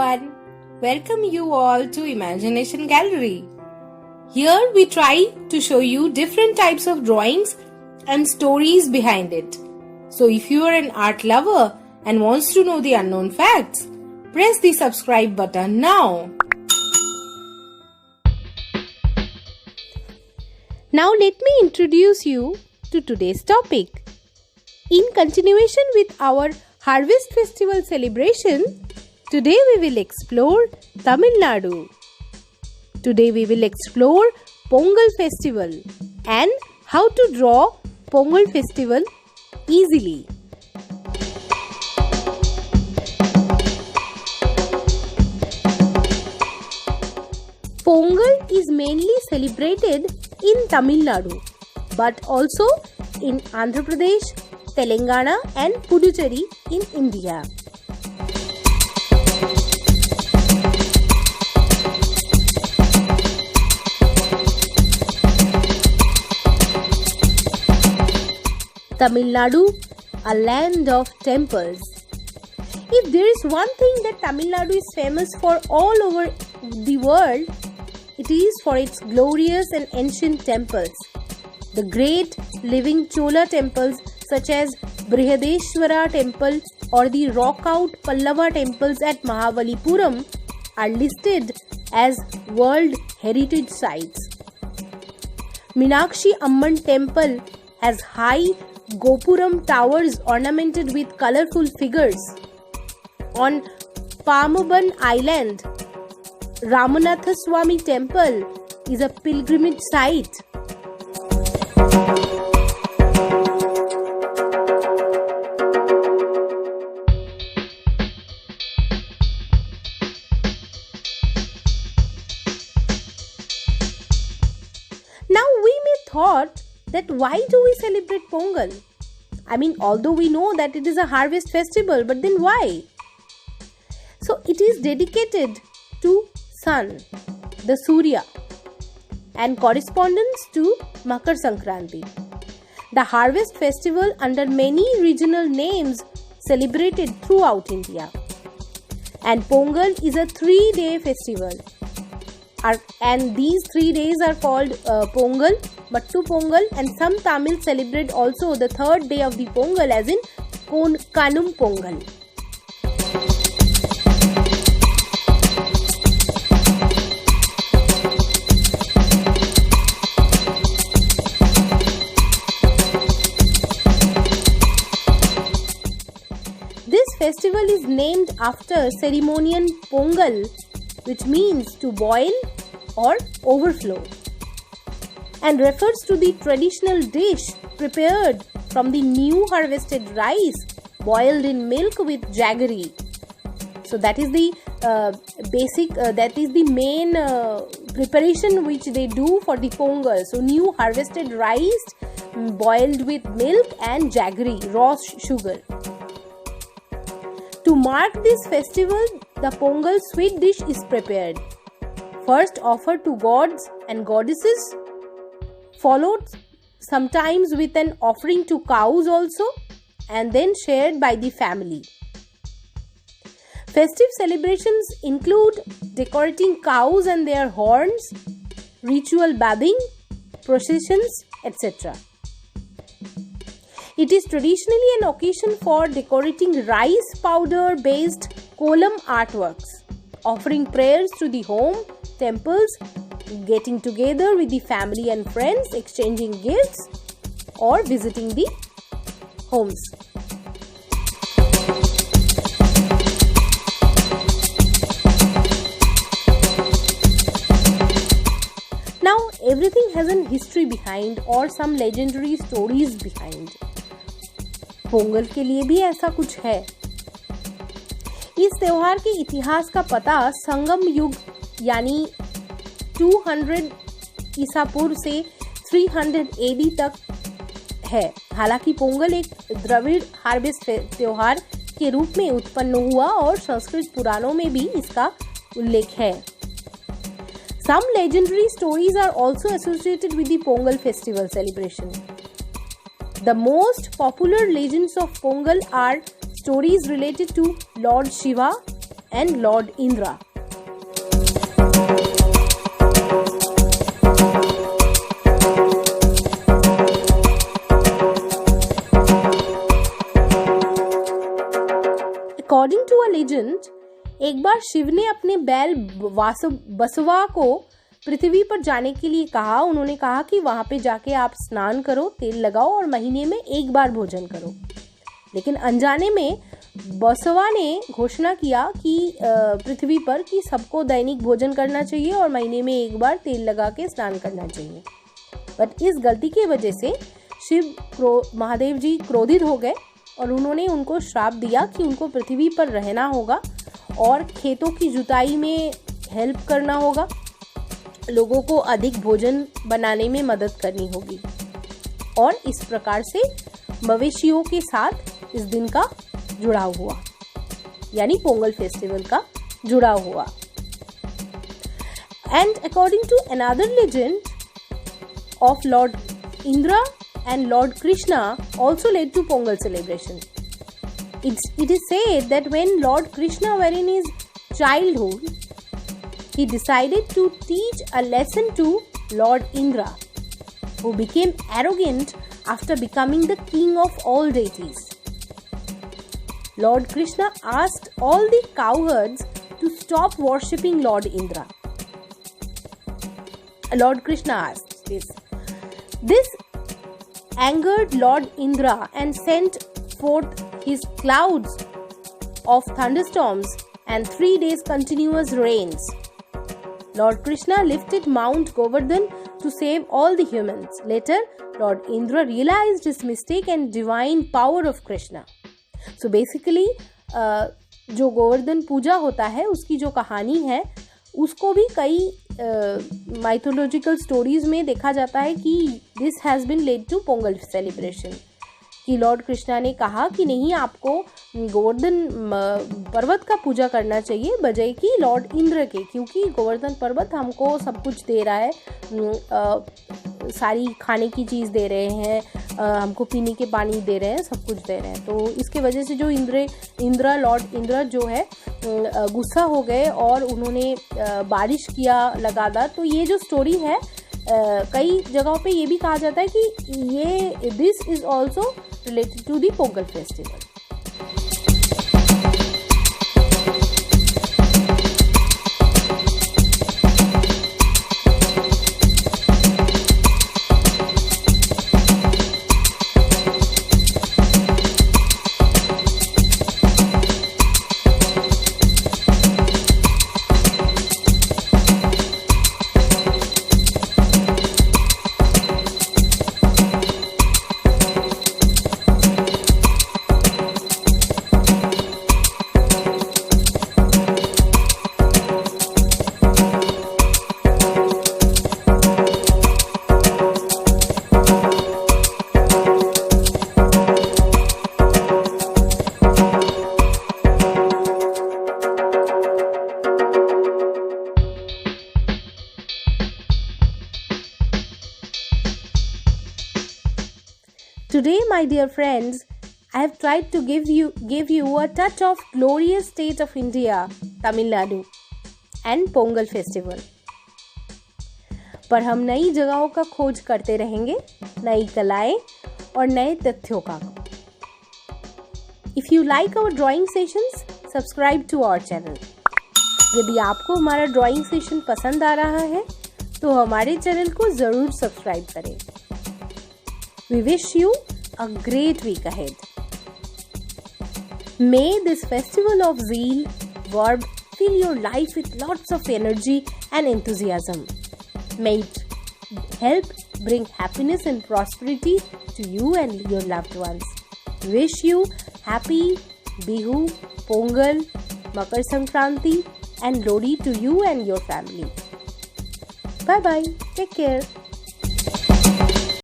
everyone. Welcome you all to Imagination Gallery. Here we try to show you different types of drawings and stories behind it. So if you are an art lover and wants to know the unknown facts, press the subscribe button now. Now let me introduce you to today's topic. In continuation with our Harvest Festival celebration, today we will explore Tamil Nadu. Today we will explore Pongal Festival and how to draw Pongal Festival easily. Pongal is mainly celebrated in Tamil Nadu, but also in Andhra Pradesh, Telangana and Puducherry in India. Tamil Nadu, a land of temples. If there is one thing that Tamil Nadu is famous for all over the world, it is for its glorious and ancient temples. The great living Chola temples such as Brihadeshwara temple or the rock-out Pallava temples at Mahabalipuram are listed as World Heritage Sites. Meenakshi Amman temple has high Gopuram towers ornamented with colorful figures. On Palmaban Island, Ramanatha Swami temple is a pilgrimage site. Now we may thought that why do we celebrate Pongal? Although we know that it is a harvest festival, but then why? So it is dedicated to sun, the Surya, and corresponds to Makar Sankranti. The harvest festival under many regional names celebrated throughout India. And Pongal is a 3-day festival. And these 3 days are called Pongal, Mattu Pongal, and some Tamils celebrate also the 3rd day of the Pongal as in Kanum Pongal. This festival is named after ceremonial Pongal, which means to boil or overflow, and refers to the traditional dish prepared from the new harvested rice boiled in milk with jaggery. So that is the main preparation which they do for the Pongal. So new harvested rice boiled with milk and jaggery, raw sugar. To mark this festival, the Pongal sweet dish is prepared. First offered to gods and goddesses, followed sometimes with an offering to cows also, and then shared by the family. Festive celebrations include decorating cows and their horns, ritual bathing, processions, etc. It is traditionally an occasion for decorating rice powder based kolam artworks, offering prayers to the home, temples, getting together with the family and friends, exchanging gifts, or visiting the homes. Now, everything has an history behind or some legendary stories behind. Pongal के लिए भी ऐसा कुछ है. इस त्योहार के इतिहास का पता संगम युग यानी 200 ईसा पूर्व से 300 AD तक है. हालांकि पोंगल एक द्रविड़ हार्वेस्ट त्योहार के रूप में उत्पन्न हुआ और संस्कृत पुराणों में भी इसका उल्लेख है. Some legendary stories are also associated with the Pongal festival celebration. The most popular legends of Pongal are stories related to Lord Shiva, and Lord Indra. According to a legend, एक बार शिव ने अपने बैल बसवा को पृथ्वी पर जाने के लिए कहा। उन्होंने कहा कि वहां पे जाके आप स्नान करो, तेल लगाओ और महीने में एक बार भोजन करो। लेकिन अनजाने में बसवा ने घोषणा किया कि पृथ्वी पर कि सबको दैनिक भोजन करना चाहिए और महीने में एक बार तेल लगा के स्नान करना चाहिए। बट इस गलती की वजह से महादेव जी क्रोधित हो गए और उन्होंने उनको श्राप दिया कि उनको पृथ्वी पर रहना होगा और खेतों की जुताई में हेल्प करना होगा, लोगों को अधिक भोजन बनाने में मदद करनी होगी। और इस प्रकार से मवेशियों के साथ इस दिन का जुड़ाव हुआ, यानी पोंगल फेस्टिवल का जुड़ाव हुआ। And according to another legend of lord Indra and Lord Krishna also led to Pongal celebration. It is said that when Lord Krishna were in his childhood, he decided to teach a lesson to Lord Indra, who became arrogant after becoming the king of all deities. Lord Krishna asked all the cowherds to stop worshipping Lord Indra. Lord Krishna asked this. This angered Lord Indra and sent forth his clouds of thunderstorms and 3 days continuous rains. Lord Krishna lifted Mount Govardhan to save all the humans. Later, Lord Indra realized his mistake and divine power of Krishna. So basically, जो गोवर्धन पूजा होता है उसकी जो कहानी है उसको भी कई माइथोलॉजिकल स्टोरीज में देखा जाता है कि this has been led to Pongal celebration, कि लॉर्ड कृष्णा ने कहा कि नहीं, आपको गोवर्धन पर्वत का पूजा करना चाहिए बजाय कि लॉर्ड इंद्र के, क्योंकि गोवर्धन पर्वत हमको सब कुछ दे रहा है, सारी खाने की चीज़ दे रहे हैं, हमको पीने के पानी दे रहे हैं, सब कुछ दे रहे हैं। तो इसके वजह से जो लॉर्ड इंद्र जो है गुस्सा हो गए और उन्होंने बारिश किया लगातार। तो ये जो स्टोरी है कई जगहों पे ये भी कहा जाता है कि this is also related to the Pongal festival. Today, my dear friends, I have tried to give you a touch of glorious state of India, Tamil Nadu, and Pongal festival. पर हम नई जगहों का खोज करते रहेंगे, नई कलाएं और नए तथ्यों का। If you like our drawing sessions, subscribe to our channel. यदि आपको हमारा ड्राइंग सेशन पसंद आ रहा है तो हमारे चैनल को जरूर सब्सक्राइब करें। We wish you a great week ahead. May this festival of zeal, verb, fill your life with lots of energy and enthusiasm. May it help bring happiness and prosperity to you and your loved ones. Wish you happy Bihu, Pongal, Makar Sankranti and Lodi to you and your family. Bye bye. Take care.